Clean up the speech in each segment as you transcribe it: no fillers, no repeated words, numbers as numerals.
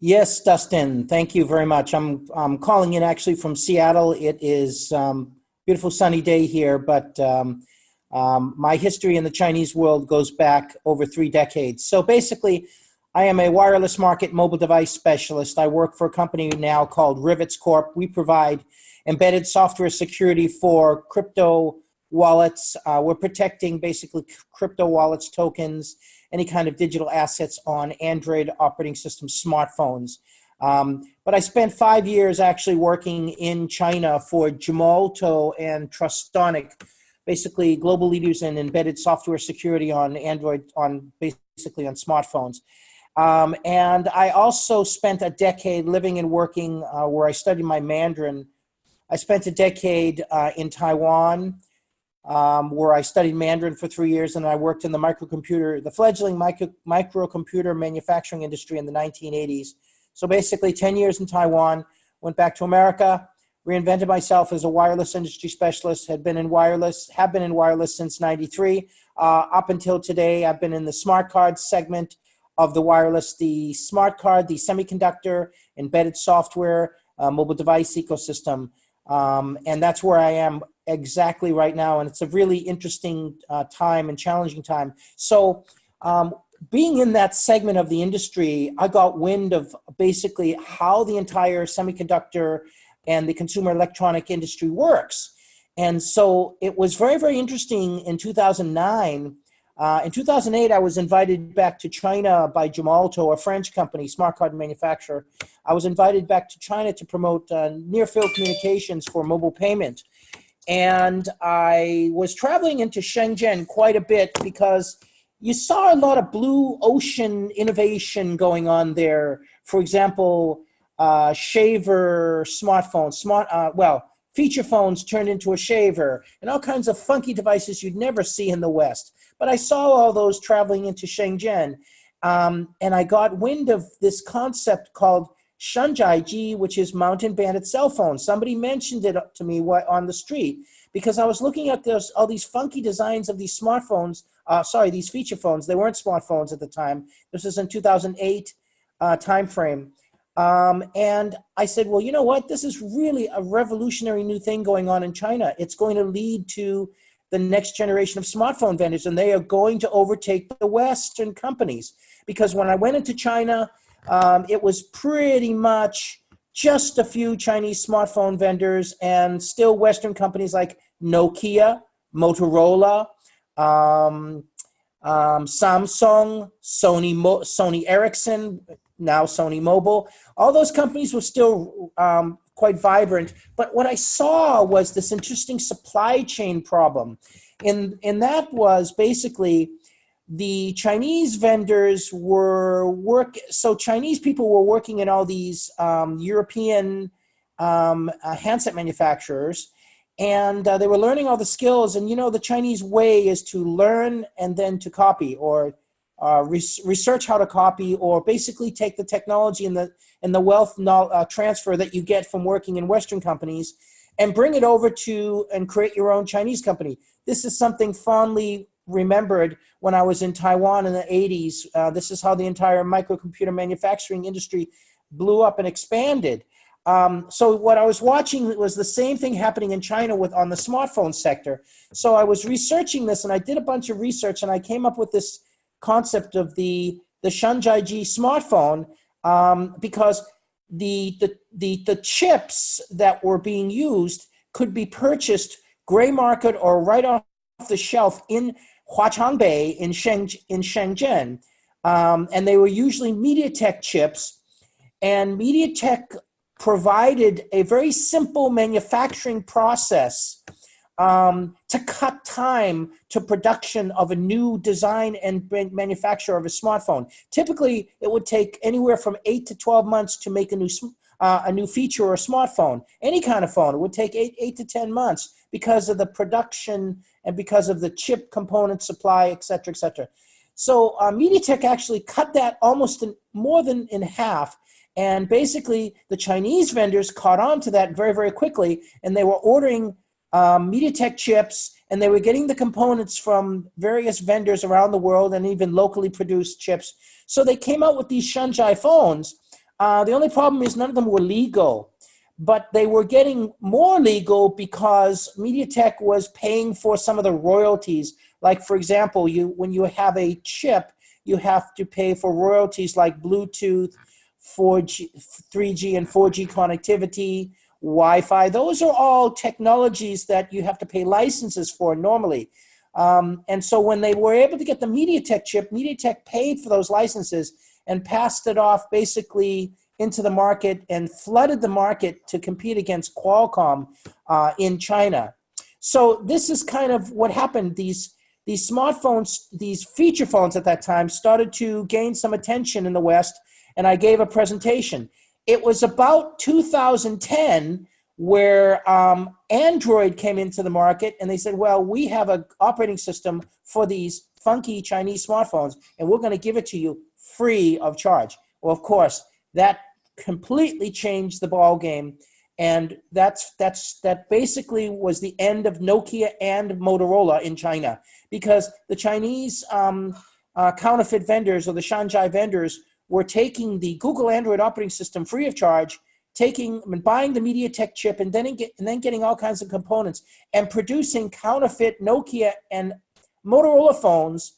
Yes, Dustin, thank you very much. I'm calling in actually from Seattle. It is beautiful sunny day here, but my history in the Chinese world goes back over 3 decades. So basically, I am a wireless market mobile device specialist. I work for a company now called Rivetz Corp. We provide embedded software security for crypto wallets. We're protecting basically crypto wallets, tokens, any kind of digital assets on Android operating system smartphones. But I spent 5 years actually working in China for Gemalto and Trustonic, basically global leaders in embedded software security on Android, basically on smartphones. And I also spent a decade living and working where I studied my Mandarin. I spent a decade in Taiwan, where I studied Mandarin for 3 years, and I worked in the fledgling microcomputer manufacturing industry in the 1980s. So basically 10 years in Taiwan, went back to America, reinvented myself as a wireless industry specialist, have been in wireless since 93. Up until today, I've been in the smart card segment of the wireless, the smart card, the semiconductor, embedded software, mobile device ecosystem. And that's where I am exactly right now. And it's a really interesting time and challenging time. So being in that segment of the industry, I got wind of basically how the entire semiconductor and the consumer electronic industry works. And so it was very, very interesting in 2009. In 2008, I was invited back to China by Gemalto, a French company, smart card manufacturer. I was invited back to China to promote near-field communications for mobile payment. And I was traveling into Shenzhen quite a bit because you saw a lot of blue ocean innovation going on there. For example, shaver smartphones, feature phones turned into a shaver, and all kinds of funky devices you'd never see in the West. But I saw all those traveling into Shenzhen, and I got wind of this concept called Shanjiaiji, which is mountain banded cell phones. Somebody mentioned it to me on the street because I was looking at all these funky designs of these smartphones, these feature phones. They weren't smartphones at the time. This was in 2008 timeframe. And I said, well, you know what? This is really a revolutionary new thing going on in China. It's going to lead to the next generation of smartphone vendors, and they are going to overtake the Western companies. Because when I went into China, it was pretty much just a few Chinese smartphone vendors and still Western companies like Nokia, Motorola, Samsung, Sony Ericsson, now Sony Mobile. All those companies were still quite vibrant. But what I saw was this interesting supply chain problem. And that was basically the Chinese vendors so Chinese people were working in all these European handset manufacturers, and they were learning all the skills. And, the Chinese way is to learn and then to copy, or research how to copy, or basically take the technology and the wealth transfer that you get from working in Western companies and bring it over to and create your own Chinese company. This is something fondly remembered when I was in Taiwan in the 80s. This is how the entire microcomputer manufacturing industry blew up and expanded. So what I was watching was the same thing happening in China on the smartphone sector. So I was researching this, and I did a bunch of research, and I came up with this concept of the Shanjiaiji smartphone, because the chips that were being used could be purchased gray market or right off the shelf in Huaqiangbei in Shenzhen, and they were usually MediaTek chips, and MediaTek provided a very simple manufacturing process to cut time to production of a new design and manufacture of a smartphone. Typically, it would take anywhere from 8 to 12 months to make a new feature or a smartphone. Any kind of phone, it would take 8 to 10 months because of the production and because of the chip component supply, et cetera, et cetera. So MediaTek actually cut that almost more than in half. And basically, the Chinese vendors caught on to that very, very quickly, and they were ordering MediaTek chips, and they were getting the components from various vendors around the world and even locally produced chips. So they came out with these Shanjiai phones, The only problem is none of them were legal, but they were getting more legal because MediaTek was paying for some of the royalties. Like, for example, when you have a chip, you have to pay for royalties like Bluetooth, 4G, 3G and 4G connectivity, Wi-Fi. Those are all technologies that you have to pay licenses for normally. And so when they were able to get the MediaTek chip, MediaTek paid for those licenses and passed it off basically into the market and flooded the market to compete against Qualcomm in China. So this is kind of what happened. These smartphones, these feature phones at that time started to gain some attention in the West, and I gave a presentation. It was about 2010 where Android came into the market, and they said, well, we have an operating system for these funky Chinese smartphones, and we're going to give it to you free of charge. Well, of course, that completely changed the ball game, and that basically was the end of Nokia and Motorola in China, because the Chinese counterfeit vendors or the Shanghai vendors were taking the Google Android operating system free of charge, buying the MediaTek chip, and then getting all kinds of components and producing counterfeit Nokia and Motorola phones.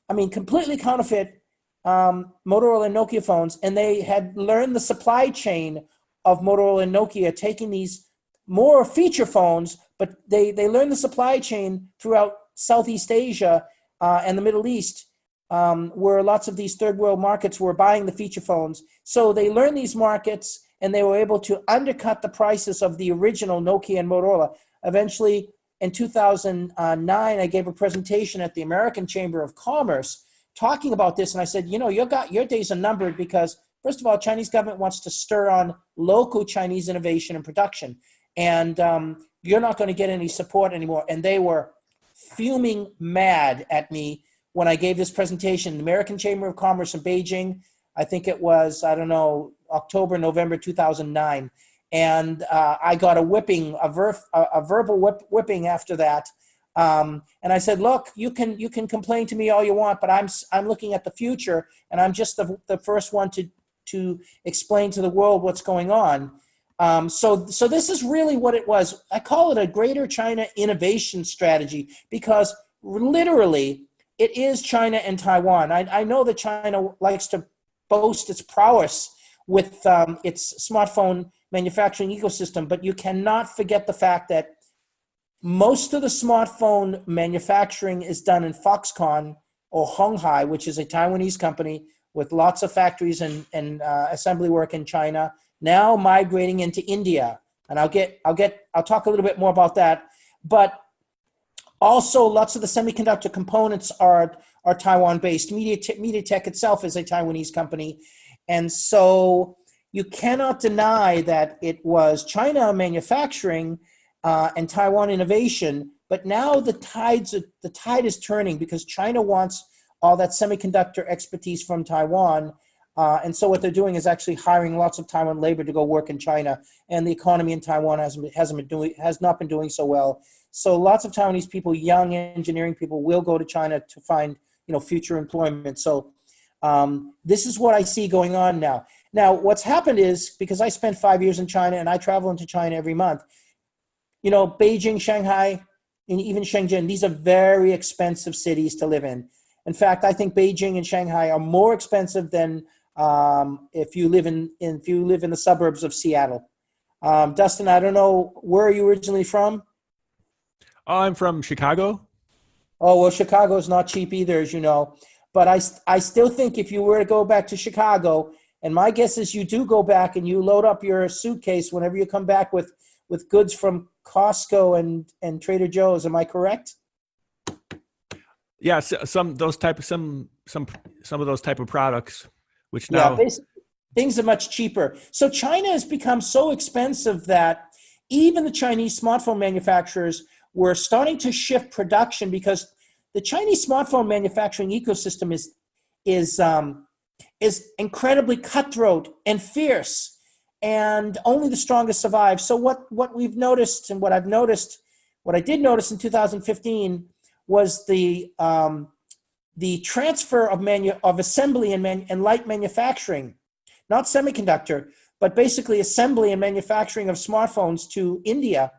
I mean, completely counterfeit Motorola and Nokia phones, and they had learned the supply chain of Motorola and Nokia, taking these more feature phones, but they learned the supply chain throughout Southeast Asia and the Middle East, where lots of these third world markets were buying the feature phones. So they learned these markets, and they were able to undercut the prices of the original Nokia and Motorola. Eventually, in 2009, I gave a presentation at the American Chamber of Commerce talking about this, and I said, your days are numbered, because first of all, Chinese government wants to stir on local Chinese innovation and production, and you're not going to get any support anymore. And they were fuming mad at me when I gave this presentation in the American Chamber of Commerce in Beijing. I think it was, October, November 2009. And I got a whipping, a verbal whipping after that. And I said, look, you can complain to me all you want, but I'm looking at the future, and I'm just the first one to explain to the world what's going on. So this is really what it was. I call it a Greater China Innovation Strategy, because literally it is China and Taiwan. I know that China likes to boast its prowess with its smartphone manufacturing ecosystem, but you cannot forget the fact that most of the smartphone manufacturing is done in Foxconn or Honghai, which is a Taiwanese company with lots of factories and assembly work in China, now migrating into India. And I'll talk a little bit more about that. But also, lots of the semiconductor components are Taiwan-based. MediaTek itself is a Taiwanese company. And so you cannot deny that it was China manufacturing and Taiwan innovation, but now the tide is turning, because China wants all that semiconductor expertise from Taiwan. And so what they're doing is actually hiring lots of Taiwan labor to go work in China. And the economy in Taiwan has not been doing so well. So lots of Taiwanese people, young engineering people, will go to China to find future employment. So this is what I see going on now. Now, what's happened is, because I spent 5 years in China and I travel into China every month, Beijing, Shanghai, and even Shenzhen, these are very expensive cities to live in. In fact, I think Beijing and Shanghai are more expensive than if you live in the suburbs of Seattle. Dustin, I don't know, where are you originally from? I'm from Chicago. Oh, well, Chicago is not cheap either, as you know. But I still think if you were to go back to Chicago, and my guess is you do go back and you load up your suitcase whenever you come back with goods from Costco and Trader Joe's. Am I correct? Yeah, some of those type of products, which now basically things are much cheaper. So China has become so expensive that even the Chinese smartphone manufacturers were starting to shift production, because the Chinese smartphone manufacturing ecosystem is incredibly cutthroat and fierce, and only the strongest survive. So what we've noticed, and what I did notice in 2015 was the transfer of assembly and light manufacturing not semiconductor, but basically assembly and manufacturing of smartphones to India.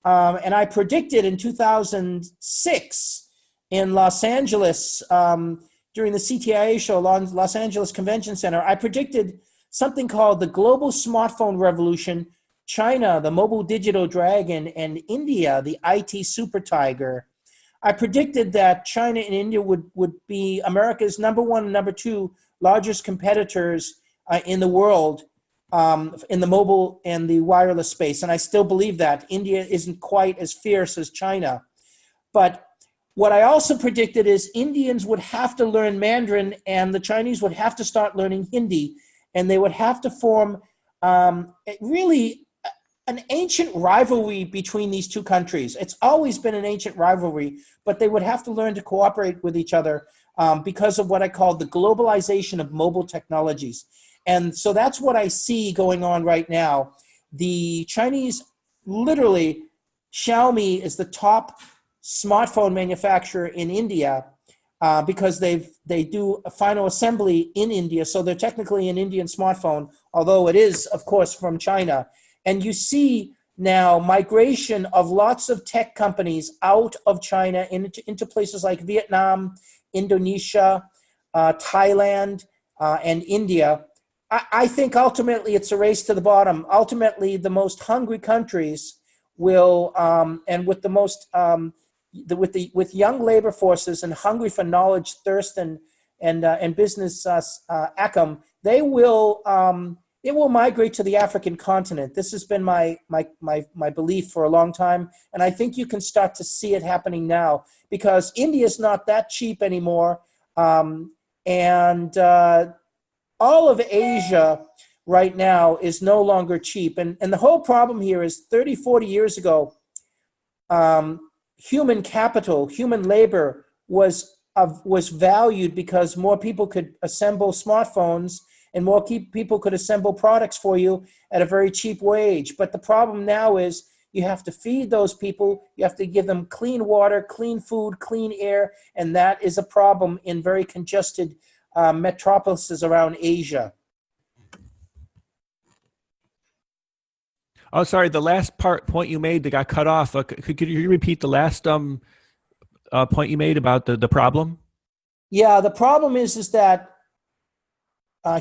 And I predicted in 2006 in Los Angeles, during the CTIA show, Los Angeles Convention Center, I predicted something called the global smartphone revolution, China, the mobile digital dragon, and India, the IT super tiger. I predicted that China and India would be America's number one and number two largest competitors in the world, in the mobile and the wireless space. And I still believe that. India isn't quite as fierce as China. But what I also predicted is Indians would have to learn Mandarin and the Chinese would have to start learning Hindi. And they would have to form really an ancient rivalry between these two countries. It's always been an ancient rivalry, but they would have to learn to cooperate with each other because of what I call the globalization of mobile technologies. And so that's what I see going on right now. The Chinese, literally, Xiaomi is the top smartphone manufacturer in India because they do a final assembly in India. So they're technically an Indian smartphone, although it is, of course, from China. And you see now migration of lots of tech companies out of China into places like Vietnam, Indonesia, Thailand, and India. I think ultimately it's a race to the bottom. Ultimately, the most hungry countries will, and with the most, with young labor forces and hungry for knowledge, thirst, and business acumen, they will migrate to the African continent. This has been my belief for a long time, and I think you can start to see it happening now because India is not that cheap anymore, and all of Asia right now is no longer cheap. And the whole problem here is 30, 40 years ago, human capital, human labor was valued because more people could assemble smartphones and more people could assemble products for you at a very cheap wage. But the problem now is you have to feed those people, you have to give them clean water, clean food, clean air, and that is a problem in very congested metropolises around Asia. Oh, sorry. The last point you made that got cut off. Could you repeat the last point you made about the problem? Yeah, the problem is that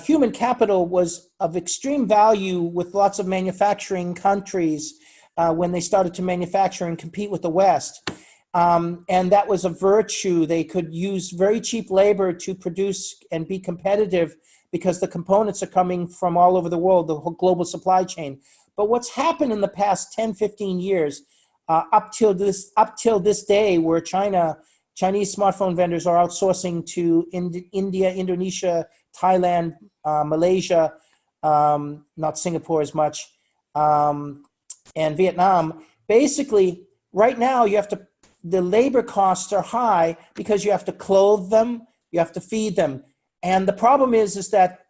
human capital was of extreme value with lots of manufacturing countries when they started to manufacture and compete with the West. And that was a virtue. They could use very cheap labor to produce and be competitive because the components are coming from all over the world, the whole global supply chain. But what's happened in the past 10, 15 years, up till this day, where Chinese smartphone vendors are outsourcing to India, Indonesia, Thailand, Malaysia, not Singapore as much, and Vietnam. Basically, right now the labor costs are high because you have to clothe them, you have to feed them. And the problem is that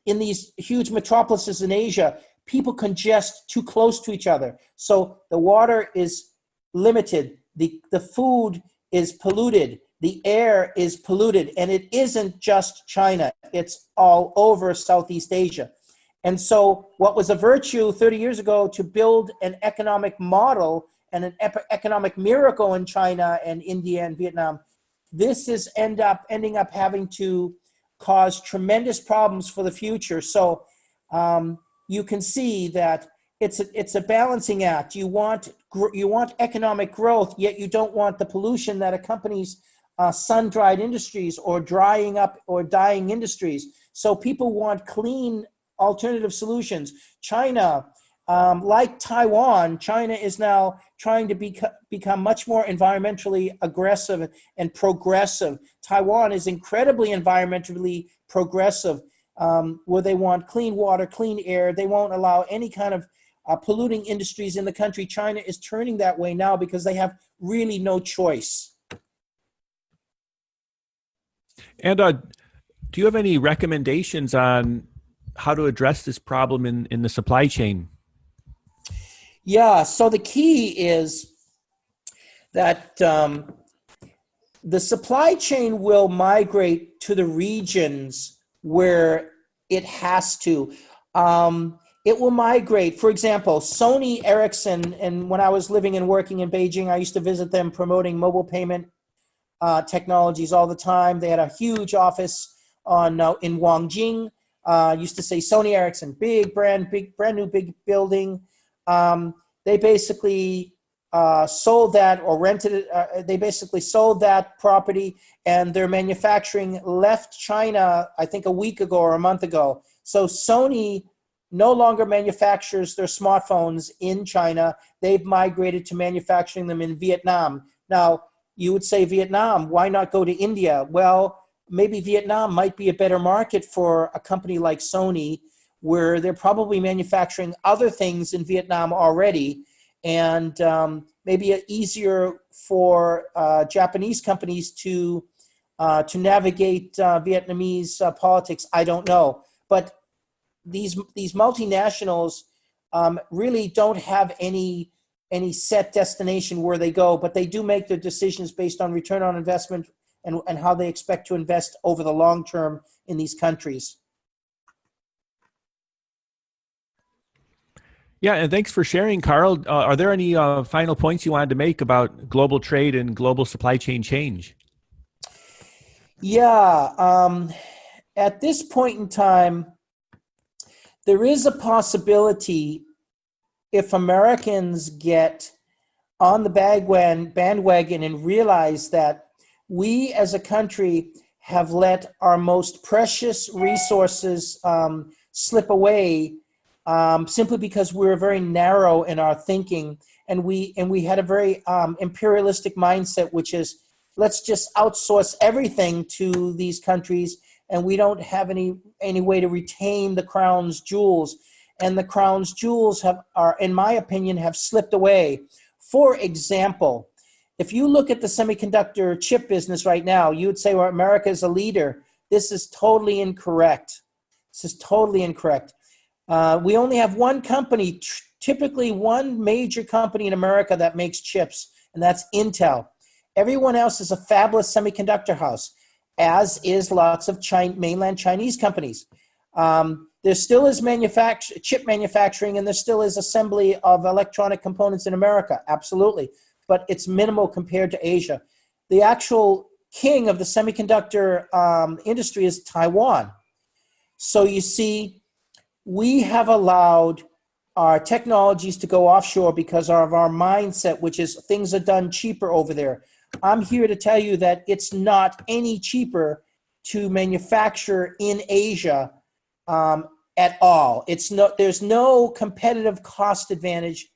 in these huge metropolises in Asia, people congest too close to each other. So the water is limited, the food is polluted, the air is polluted, and it isn't just China, it's all over Southeast Asia. And so what was a virtue 30 years ago to build an economic model and an economic miracle in China and India and Vietnam, this is ending up having to cause tremendous problems for the future. So you can see that it's a balancing act. You want economic growth, yet you don't want the pollution that accompanies sun-dried industries or drying up or dying industries. So people want clean alternative solutions. China, like Taiwan, China is now trying to become much more environmentally aggressive and progressive. Taiwan is incredibly environmentally progressive, where they want clean water, clean air. They won't allow any kind of polluting industries in the country. China is turning that way now because they have really no choice. And do you have any recommendations on how to address this problem in the supply chain? Yeah, so the key is that the supply chain will migrate to the regions where It has to. It will migrate. For example, Sony Ericsson, and when I was living and working in Beijing, I used to visit them promoting mobile payment technologies all the time. They had a huge office in Wangjing. Used to say Sony Ericsson, brand new big building. They basically sold that or rented it. They basically sold that property, and their manufacturing left China, I think a week ago or a month ago. So Sony no longer manufactures their smartphones in China. They've migrated to manufacturing them in Vietnam. Now, you would say Vietnam, why not go to India? Well, maybe Vietnam might be a better market for a company like Sony, where they're probably manufacturing other things in Vietnam already, and maybe easier for Japanese companies to navigate Vietnamese politics. I don't know, but these multinationals really don't have any set destination where they go, but they do make their decisions based on return on investment and how they expect to invest over the long term in these countries. Yeah, and thanks for sharing, Karl. Are there any final points you wanted to make about global trade and global supply chain change? Yeah, at this point in time, there is a possibility, if Americans get on the bandwagon and realize that we as a country have let our most precious resources slip away simply because we're very narrow in our thinking, and we had a very imperialistic mindset, which is let's just outsource everything to these countries, and we don't have any way to retain the crown's jewels. And the crown's jewels in my opinion, have slipped away. For example, if you look at the semiconductor chip business right now, you would say, well, America is a leader. This is totally incorrect. This is totally incorrect. We only have one company, typically one major company in America that makes chips, and that's Intel. Everyone else is a fabless semiconductor house, as is lots of mainland Chinese companies. There still is chip manufacturing, and there still is assembly of electronic components in America, absolutely. But it's minimal compared to Asia. The actual king of the semiconductor industry is Taiwan. So you see, we have allowed our technologies to go offshore because of our mindset, which is things are done cheaper over there. I'm here to tell you that it's not any cheaper to manufacture in Asia at all. There's no competitive cost advantage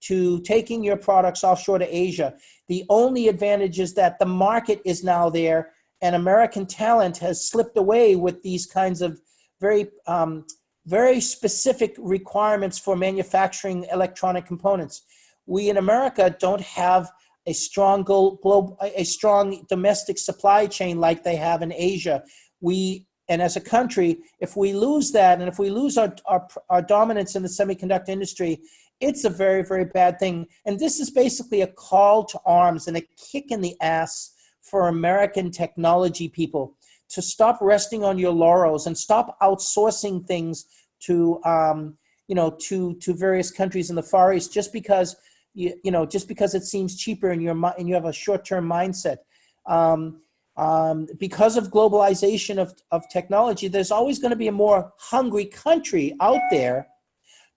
to taking your products offshore to Asia. The only advantage is that the market is now there, and American talent has slipped away with these kinds of very specific requirements for manufacturing electronic components. We in America don't have a strong domestic supply chain like they have in Asia. And as a country, if we lose that, and if we lose our dominance in the semiconductor industry, it's a very, very bad thing. And this is basically a call to arms and a kick in the ass for American technology people to stop resting on your laurels and stop outsourcing things to various countries in the Far East just because it seems cheaper and you have a short-term mindset. Because of globalization of technology, there's always going to be a more hungry country out there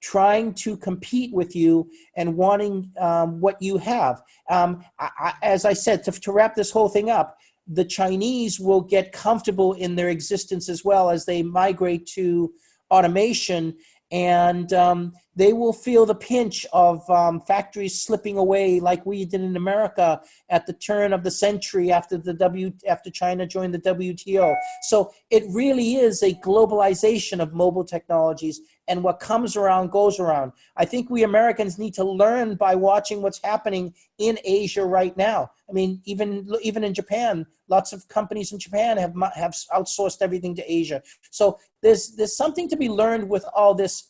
trying to compete with you and wanting what you have. As I said, to wrap this whole thing up, the Chinese will get comfortable in their existence as well as they migrate to automation, and they will feel the pinch of factories slipping away like we did in America at the turn of the century after China joined the WTO. So it really is a globalization of mobile technologies, and what comes around goes around. I think we Americans need to learn by watching what's happening in Asia right now. I mean, even in Japan, lots of companies in Japan have outsourced everything to Asia. So there's something to be learned with all this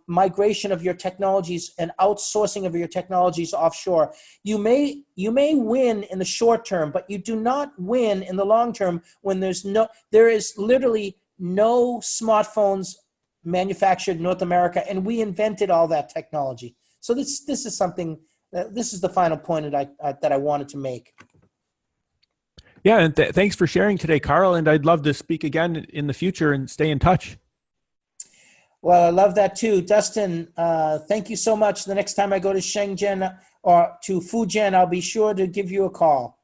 migration of your technologies and outsourcing of your technologies offshore. You may win in the short term, but you do not win in the long term when there is literally no smartphones manufactured in North America, and we invented all that technology. So this is something, this is the final point that I wanted to make. Yeah, and thanks for sharing today, Karl, and I'd love to speak again in the future and stay in touch. Well, I love that too. Dustin, thank you so much. The next time I go to Shenzhen or to Fujian, I'll be sure to give you a call.